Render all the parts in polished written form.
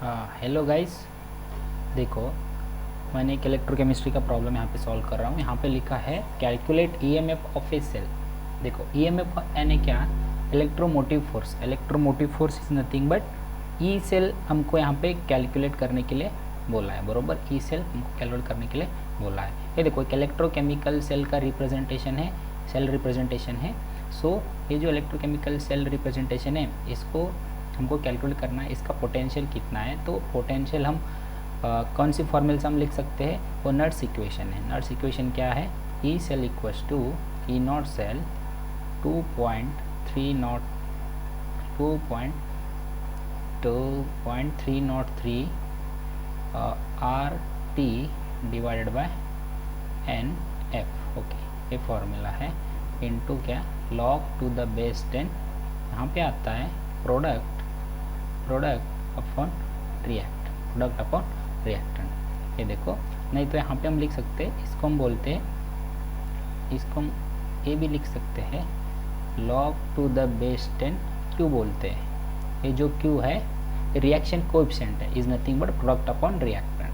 हाँ hello guys, देखो मैंने एक इलेक्ट्रोकेमिस्ट्री का प्रॉब्लम यहाँ पे सॉल्व कर रहा हूँ। यहाँ पे लिखा है calculate EMF of a cell. देखो ईएमएफ यानी क्या? Electromotive force. Electromotive force is nothing but E cell हमको यहाँ पे कैलकुलेट करने के लिए बोला है, बरोबर। ई सेल हमको कैलकुलेट करने के लिए बोला है। ये देखो एक इलेक्ट्रोकेमिकल सेल का रिप्रेजेंटेशन है, सेल रिप्रेजेंटेशन है। सो ये जो इलेक्ट्रोकेमिकल सेल रिप्रेजेंटेशन है इसको हमको कैलकुलेट करना है, इसका पोटेंशियल कितना है। तो पोटेंशियल हम कौन सी फॉर्मूले से हम लिख सकते हैं? वो नट्स इक्वेशन है। नट्स इक्वेशन क्या है? E cell equals to E naught cell 2.303 R T divided by n F. Okay, ये फॉर्मूला है। इनटू क्या? Log to the base 10। यहाँ पे आता है प्रोडक्ट अपॉन रिएक्टेंट। ये देखो, नहीं तो यहाँ पे हम लिख सकते हैं, इसको हम बोलते हैं, इसको हम ये भी लिख सकते हैं, log to the base 10 Q बोलते हैं। ये जो क्यू है रिएक्शन कोएफिशिएंट है, is nothing but product upon reactant.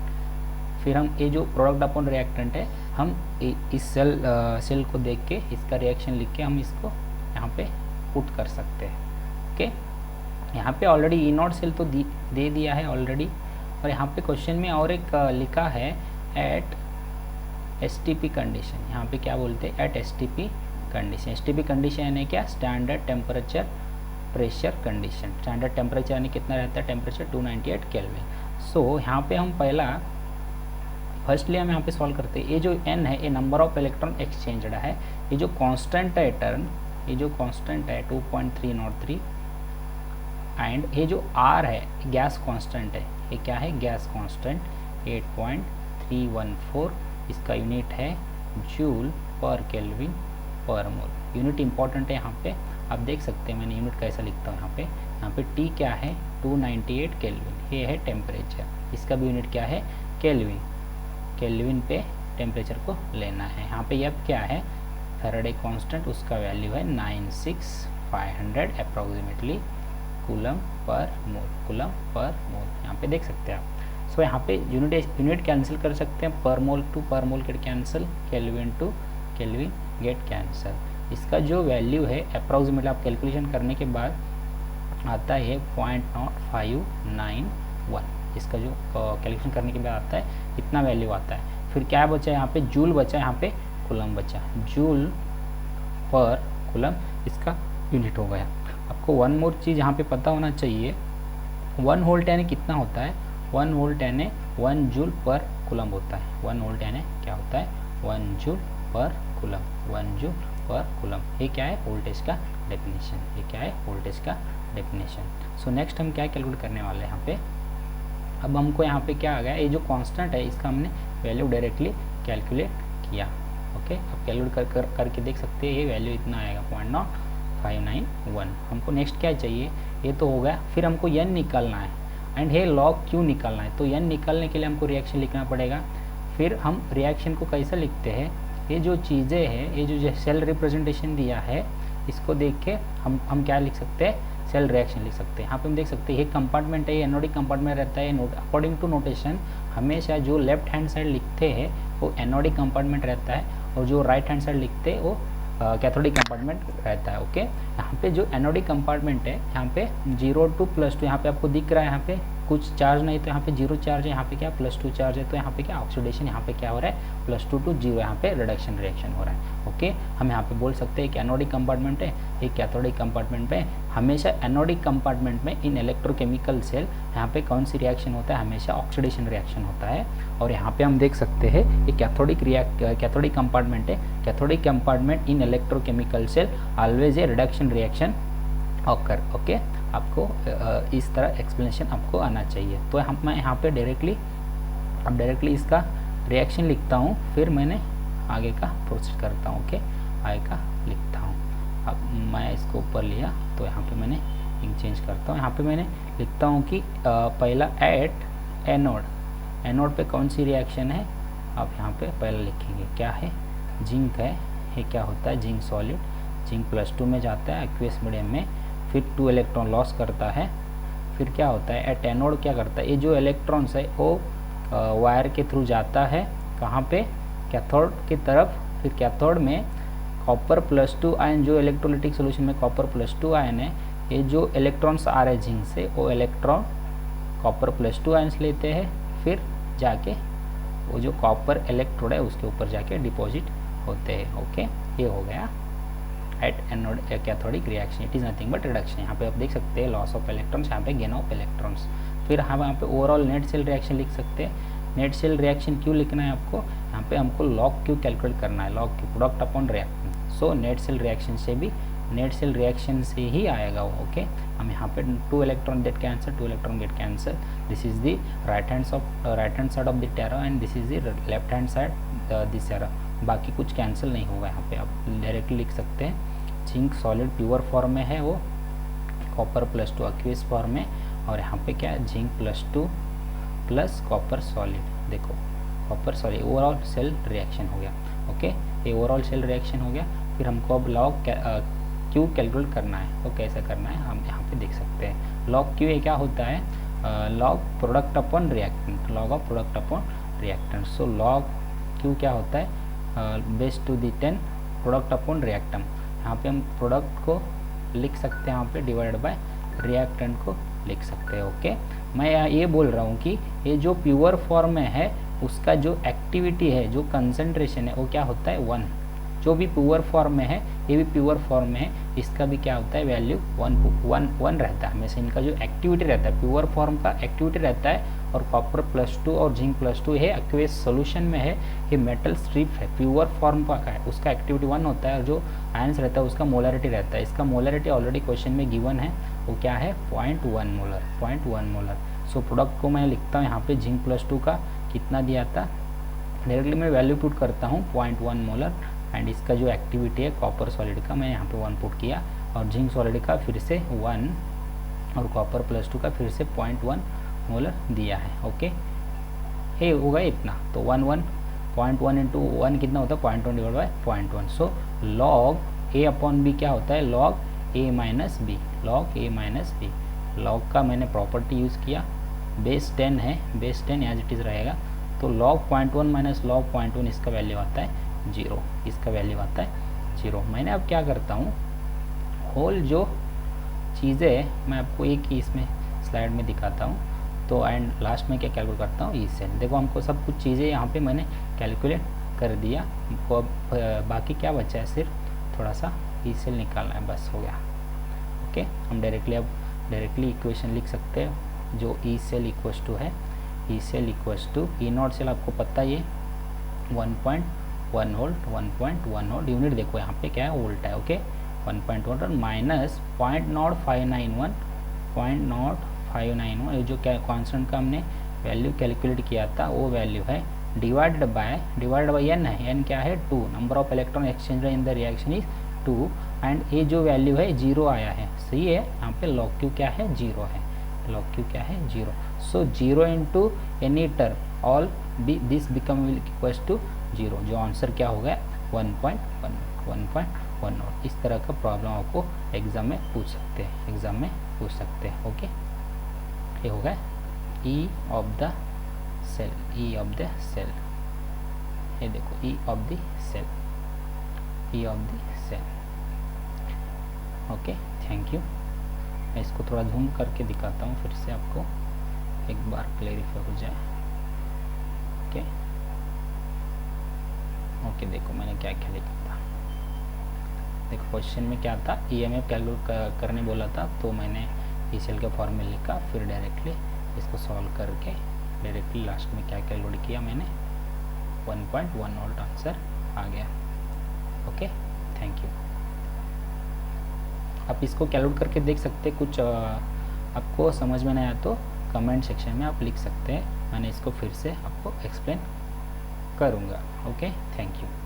फिर हम ये जो प्रोडक्ट अपॉन रिएक्टेंट है, हम इस सेल को देख के इसका रिएक्शन लिख के हम इसको यहाँ पे पुट कर सकते हैं। ओके, यहाँ पे ऑलरेडी ई नॉट सेल तो दे दिया है ऑलरेडी। और यहाँ पे क्वेश्चन में और एक लिखा है एट एसटीपी कंडीशन। यहाँ पे क्या बोलते हैं? At STP condition. STP condition यानी क्या? Standard temperature pressure condition. Standard temperature यानी कितना रहता है? Temperature 298 kelvin. सो यहाँ पे हम फर्स्टली हम यहाँ पे सॉल्व करते हैं। ये जो n है ये नंबर ऑफ इलेक्ट्रॉन एक्सचेंज्ड है। ये जो कांस्टेंट है टर्न, ये जो कांस्टेंट है 2.303, एंड ये जो r है गैस कांस्टेंट है। ये क्या है? Gas constant 8.314। इसका यूनिट है जूल पर केल्विन पर मोल। यूनिट इंपॉर्टेंट है यहाँ पे, आप देख सकते हैं मैंने यूनिट कैसा लिखता हूँ यहाँ पे T क्या है? 298 केल्विन। ये है टेम्परेचर, इसका भी यूनिट क्या है? केल्विन। केल्विन पे टेम्परेचर को लेना है। यहाँ पे F क्या है? फैराडे कांस्टेंट, उसका वैल्यू है 96500 अप्रॉक्सीमेटली कूलम पर मोल। यहाँ पे देख सकते हैं आप। सो यहाँ पे यूनिट कैंसिल कर सकते हैं, पर mole to per mole get cancel, kelvin to kelvin get cancel. इसका जो वैल्यू है अप्रॉक्सीमेटली आप कैलकुलेशन करने के बाद आता है 0.0591। इसका जो कैलकुलेशन करने के बाद आता है इतना वैल्यू आता है। फिर क्या बचा यहाँ पे? जूल बचा, यहाँ पे कूलम बचा। जूल पर कूलम इसका यूनिट हो गया। आपको वन मोर चीज़ यहाँ पे पता होना चाहिए, 1 वोल्ट यानी कितना होता है? 1 वोल्ट यानी 1 जूल पर कूलम होता है। 1 वोल्ट यानी क्या होता है? 1 जूल पर कूलम। 1 जूल पर कूलम। ये क्या है? वोल्टेज का डेफिनेशन। ये क्या है? वोल्टेज का डेफिनेशन। सो नेक्स्ट हम क्या कैलकुलेट करने वाले हैं यहाँ पे? अब हमको यहाँ पे क्या आ गया? ये जो कांस्टेंट है इसका हमने वैल्यू डायरेक्टली कैलकुलेट किया। ओके, अब कैलकुलेट करके देख सकते हैं, ये वैल्यू इतना आएगा 0.0591। हमको नेक्स्ट क्या चाहिए? ये तो हो गया। फिर हमको n निकालना है एंड ये लॉग q निकालना है। तो n निकालने के लिए हमको रिएक्शन लिखना पड़ेगा। फिर हम रिएक्शन को कैसे लिखते हैं? ये जो चीज़ें हैं, ये जो सेल रिप्रेजेंटेशन दिया है, इसको देख के हम क्या लिख सकते हैं? सेल रिएक्शन लिख सकते हैं। यहाँ पे हम देख सकते हैं ये कंपार्टमेंट है, ये एनोडिक कंपार्टमेंट रहता है। अकॉर्डिंग टू नोटेशन हमेशा जो लेफ्ट हैंड साइड लिखते हैं वो एनोडिक कंपार्टमेंट रहता है, और जो राइट हैंड साइड लिखते हैं वो कैथोडिक कंपार्टमेंट रहता है। ओके, यहाँ पे जो एनोडिक कंपार्टमेंट है, यहाँ पे 0 to +2, यहाँ पे आपको दिख रहा है, यहाँ पे कुछ चार्ज नहीं, तो यहाँ पे 0 चार्ज है। यहाँ पे क्या? +2 चार्ज है। तो यहाँ पे क्या? ऑक्सीडेशन। यहाँ पे क्या हो रहा है? +2 to 0, यहाँ पे रिडक्शन रिएक्शन हो रहा है। ओके, हम यहाँ पे बोल सकते हैं कि एनोडिक कंपार्टमेंट है, एक कैथोडिक कंपार्टमेंट है। हमेशा एनोडिक कंपार्टमेंट में इन इलेक्ट्रोकेमिकल सेल यहाँ पे कौन सी रिएक्शन होता है? हमेशा ऑक्सीडेशन रिएक्शन होता है। और यहाँ पे हम देख सकते हैं ये कैथोडिक कंपार्टमेंट है। Cathodic compartment in electrochemical cell always a reduction reaction occur. Okay, आपको इस तरह एक्सप्लेनेशन आपको आना चाहिए। तो मैं यहाँ पे डायरेक्टली इसका रिएक्शन लिखता हूँ, फिर मैंने आगे का प्रोसेस करता हूँ। ओके, आगे का लिखता हूँ। अब मैं इसको ऊपर लिया तो यहाँ पे मैंने इंक चेंज करता हूँ। यहाँ पे मैंने लिखता हूँ कि पहला एट एनोड पे कौन सी रिएक्शन है। आप यहाँ पे पहले लिखेंगे क्या है? जिंक है। ये क्या होता है? Zinc solid. जिंक +2 में जाता है एक्वियस मीडियम में, फिर 2 इलेक्ट्रॉन लॉस करता है, फिर क्या होता है एट एनोड क्या करता है, ये जो इलेक्ट्रॉन्स है वो वायर के थ्रू जाता है कहाँ पे, कैथोड की तरफ। फिर कैथोड में कॉपर +2 आयन, जो इलेक्ट्रोलिटिक सोल्यूशन में कॉपर +2 आयन है, ये जो इलेक्ट्रॉन्स आ रहे जिंक से वो इलेक्ट्रॉन कॉपर +2 आयन्स लेते हैं, फिर जाके वो जो कॉपर इलेक्ट्रोड है उसके ऊपर जाके डिपॉजिट होते हैं। ओके, ये हो गया at anode cathodic reaction. It is nothing but reduction. यहाँ पे आप देख सकते हैं लॉस ऑफ इलेक्ट्रॉन्स, यहाँ पे गेन ऑफ इलेक्ट्रॉन्स। फिर हम यहाँ पे ओवरऑल नेट सेल रिएक्शन लिख सकते हैं। नेट सेल रिएक्शन क्यों लिखना है आपको, यहाँ पे हमको लॉग क्यू कैलकुलेट करना है, log Q product upon reactant. So net cell reaction से भी, नेट सेल रिएक्शन से ही आएगा वो। ओके, हम यहाँ पे 2 electron gate cancer, 2 electron gate cancer. This is the right hand side of the tarot and this is the left hand side this arrow. बाकी कुछ कैंसिल नहीं होगा। यहाँ पे आप डायरेक्टली लिख सकते हैं जिंक सॉलिड प्योर फॉर्म में है, वो कॉपर +2 एक्वियस फॉर्म में, और यहाँ पे क्या है जिंक +2 प्लस कॉपर सॉलिड। देखो copper solid, overall cell reaction हो गया। ओके, ये ओवरऑल सेल रिएक्शन हो गया। फिर हमको अब लॉग क्यू कैलकुलेट करना है। तो कैसे करना है हम यहाँ पे देख सकते हैं। लॉग क्यू ये क्या होता है, log product upon reactant, log of product upon reactant. So log Q क्या होता है, base to the 10 product upon reactant. यहाँ पे हम प्रोडक्ट को लिख सकते हैं, यहाँ पे डिवाइड बाय रिएक्टेंट को लिख सकते हैं। ओके, मैं ये बोल रहा हूँ कि ये जो प्योर फॉर्म में है उसका जो एक्टिविटी है, जो कंसंट्रेशन है, वो क्या होता है 1। जो भी प्योर फॉर्म में है, ये भी प्योर फॉर्म में है, इसका भी क्या होता है वैल्यू 1 रहता है हमेशा। इनका जो एक्टिविटी रहता है, प्योर फॉर्म का एक्टिविटी रहता है, और कॉपर +2 और जिंक +2 है एक्वेस सोल्यूशन में है, ये मेटल स्ट्रिप है, प्योर फॉर्म का है, उसका एक्टिविटी 1 होता है, और जो आयंस रहता है उसका मोलरिटी रहता है। इसका मोलरिटी ऑलरेडी क्वेश्चन में गिवन है, वो क्या है 0.1 मोलर, 0.1 मोलर। सो प्रोडक्ट को मैं लिखता हूँ यहाँ पे जिंक +2 का कितना दिया था, डायरेक्टली मैं वैल्यू पुट करता हूँ 0.1 मोलर, एंड इसका जो एक्टिविटी है कॉपर सॉलिड का मैंने यहाँ पे 1 पुट किया, और जिंक सॉलिड का फिर से 1, और कॉपर +2 का फिर से 0.1 मोलर दिया है। ओके, ये होगा इतना, तो 0.1 इंटू 1 कितना होता है 0.1 divide by 0.1। So log A upon B क्या होता है, log A minus B, log A minus B. Log का मैंने प्रॉपर्टी यूज़ किया, बेस 10 है, बेस 10 एज इट इज़ रहेगा, तो log 0.1 माइनस log 0.1 इसका वैल्यू आता है 0, इसका वैल्यू आता है 0। मैंने अब क्या करता हूँ, होल जो चीज़ें मैं आपको एक ही इसमें स्लाइड में दिखाता हूँ, तो एंड लास्ट में क्या कैलकुलेट करता हूँ, ई सेल। देखो हमको सब कुछ चीज़ें यहाँ पे मैंने कैलकुलेट कर दिया, हमको अब बाकी क्या बचा है, सिर्फ थोड़ा सा ई सेल निकालना है, बस हो गया। ओके, हम डायरेक्टली इक्वेशन लिख सकते हैं, जो ई सेल इक्वल्स टू है, E cell equals to E naught cell आपको पता ही है 1.1 वोल्ट, 1.1 वोल्ट यूनिट देखो यहाँ पे क्या है वोल्ट है। ओके, 1.1 माइनस 0.0591, 0.0591 ये जो क्या कांस्टेंट का हमने वैल्यू कैलकुलेट किया था वो वैल्यू है, डिवाइडेड बाय एन है, एन क्या है 2, number of electron exchange in the reaction is 2, and ये जो वैल्यू है 0 आया है, सही है। यहाँ पे लॉग क्यू क्या है 0 है, लॉग क्यू क्या है 0। So 0 into any term all this become equals to 0, जो आंसर क्या हो गया 1.1। इस तरह का प्रॉब्लम आपको एग्जाम में पूछ सकते हैं, ओके। ये हो गया E of the cell, E of the cell, ये देखो E of the cell, E of the cell. Okay, thank you. मैं इसको थोड़ा जूम करके दिखाता हूँ फिर से आपको, एक बार क्लेरिफाई हो जाए। ओके, देखो मैंने क्या क्या लिखा था, देखो क्वेश्चन में क्या था, ईएमएफ कैलकुलेट करने बोला था, तो मैंने ई सेल का फॉर्मूला लिखा, फिर डायरेक्टली इसको सॉल्व करके डायरेक्टली लास्ट में क्या कैलकुलेट किया मैंने 1.1 वोल्ट आंसर आ गया। Okay, thank you. आप इसको कैलकुलेट करके देख सकते हैं, कुछ आपको समझ में नहीं आया तो कमेंट सेक्शन में आप लिख सकते हैं, मैंने इसको फिर से आपको एक्सप्लेन करूँगा। Okay, thank you.